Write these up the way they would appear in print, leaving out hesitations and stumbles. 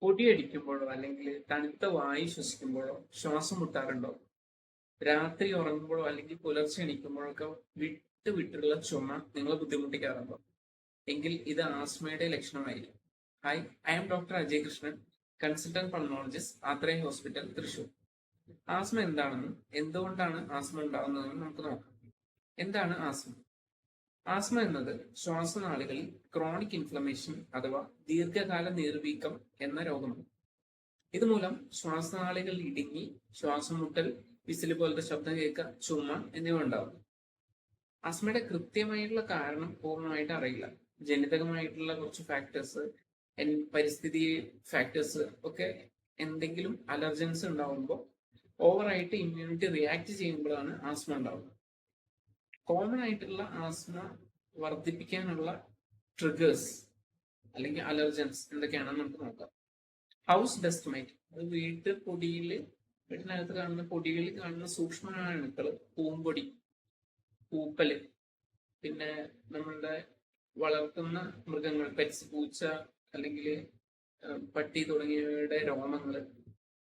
പൊടിയടിക്കുമ്പോഴോ അല്ലെങ്കിൽ തണുത്ത വായു ശ്വസിക്കുമ്പോഴോ ശ്വാസം മുട്ടാറുണ്ടോ? രാത്രി ഉറങ്ങുമ്പോഴോ അല്ലെങ്കിൽ പുലർച്ചെ എണീക്കുമ്പോഴൊക്കെ വിട്ടുള്ള ചുമ നിങ്ങളെ ബുദ്ധിമുട്ടിക്കാറുണ്ടോ? എങ്കിൽ ഇത് ആസ്മയുടെ ലക്ഷണമായിരിക്കും. Hi, I am doctor Ajay Krishnan, consultant pulmonologist, Athreya hospital, Thrissur. Asthma എന്താണെന്നും എന്തുകൊണ്ടാണ് ആസ്മ ഉണ്ടാകുന്നതെന്നും നമുക്ക് നോക്കാം. എന്താണ് ആസ്മ? ആസ്മ എന്നത് ശ്വാസനാളികളിൽ ക്രോണിക് ഇൻഫ്ലമേഷൻ അഥവാ ദീർഘകാല നീർവീക്കം എന്ന രോഗമാണ്. ഇതുമൂലം ശ്വാസനാളികൾ ഇടുങ്ങി ശ്വാസം മുട്ടൽ, വിസിൽ പോലത്തെ ശബ്ദം കേൾക്കുക, ചുമ എന്നിവ ഉണ്ടാവും. ആസ്മയുടെ കൃത്യമായിട്ടുള്ള കാരണം പൂർണ്ണമായിട്ട് അറിയില്ല. ജനിതകമായിട്ടുള്ള കുറച്ച് ഫാക്ടേഴ്സ്, പരിസ്ഥിതി ഫാക്ടേഴ്സ് ഒക്കെ എന്തെങ്കിലും അലർജൻസ് ഉണ്ടാവുമ്പോൾ ഓവറായിട്ട് ഇമ്മ്യൂണിറ്റി റിയാക്ട് ചെയ്യുമ്പോഴാണ് ആസ്മ ഉണ്ടാവുന്നത്. കോമൺ ആയിട്ടുള്ള ആസ്മ വർദ്ധിപ്പിക്കാനുള്ള ട്രിഗേഴ്സ് അല്ലെങ്കിൽ അലർജൻസ് എന്തൊക്കെയാണെന്ന് നമുക്ക് നോക്കാം. ഹൗസ് ഡസ്റ്റ് മൈറ്റ്, അത് വീട്ടിനകത്ത് കാണുന്ന പൊടികളിൽ കാണുന്ന സൂക്ഷ്മാണുക്കള്, പൂമ്പൊടി, പൂപ്പല്, പിന്നെ നമ്മളുടെ വളർത്തുന്ന മൃഗങ്ങൾ, പെറ്റ്സ്, പൂച്ച അല്ലെങ്കിൽ പട്ടി തുടങ്ങിയവയുടെ രോമങ്ങള്,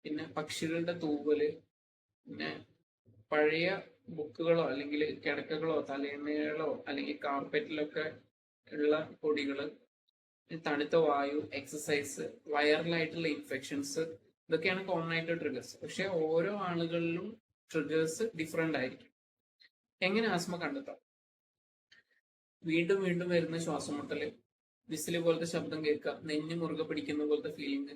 പിന്നെ പക്ഷികളുടെ തൂവല്, പിന്നെ പഴയ ബുക്കുകളോ അല്ലെങ്കിൽ കിടക്കകളോ തലയണകളോ അല്ലെങ്കിൽ കാർപ്പറ്റിലൊക്കെ ഉള്ള പൊടികള്, തണുത്ത വായു, എക്സസൈസ്, വൈറലായിട്ടുള്ള ഇൻഫെക്ഷൻസ്, ഇതൊക്കെയാണ് കോമൺ ആയിട്ട് ട്രിഗേഴ്സ്. പക്ഷെ ഓരോ ആളുകളിലും ട്രിഗേഴ്സ് ഡിഫറെന്റ് ആയിരിക്കും. എങ്ങനെ ആസ്മ കണ്ടെത്താം? വീണ്ടും വീണ്ടും വരുന്ന ശ്വാസം മുട്ടല്, വിസില് പോലത്തെ ശബ്ദം കേൾക്കുക, നെഞ്ഞ് മുറുകെ പിടിക്കുന്ന പോലത്തെ ഫീലിംഗ്,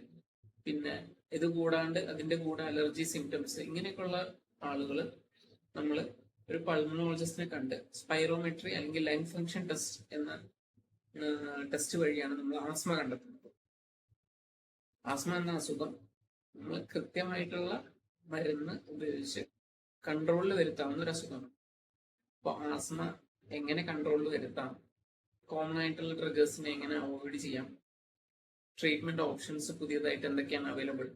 പിന്നെ ഇത് കൂടാണ്ട് അതിന്റെ കൂടെ അലർജി സിംറ്റംസ്, ഇങ്ങനെയൊക്കെയുള്ള ആളുകൾ നമ്മൾ ഒരു പൾമണോളജിസ്റ്റിനെ കണ്ട് സ്പൈറോമെട്രി അല്ലെങ്കിൽ ലങ് ഫംഗ്ഷൻ ടെസ്റ്റ് എന്ന ടെസ്റ്റ് വഴിയാണ് നമ്മൾ ആസ്മ കണ്ടെത്തുന്നത്. ആസ്മ എന്ന അസുഖം നമ്മൾ കൃത്യമായിട്ടുള്ള മരുന്ന് ഉപയോഗിച്ച് കൺട്രോളിൽ വരുത്താവുന്ന ഒരു അസുഖമാണ്. അപ്പോൾ ആസ്മ എങ്ങനെ കൺട്രോളിൽ വരുത്താം, കോമൺ ആയിട്ടുള്ള ട്രിഗേഴ്സിനെ എങ്ങനെ അവോയ്ഡ് ചെയ്യാം, ട്രീറ്റ്മെന്റ് ഓപ്ഷൻസ് പുതിയതായിട്ട് എന്തൊക്കെയാണ് അവൈലബിൾ,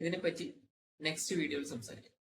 ഇതിനെപ്പറ്റി നെക്സ്റ്റ് വീഡിയോയിൽ സംസാരിക്കാം.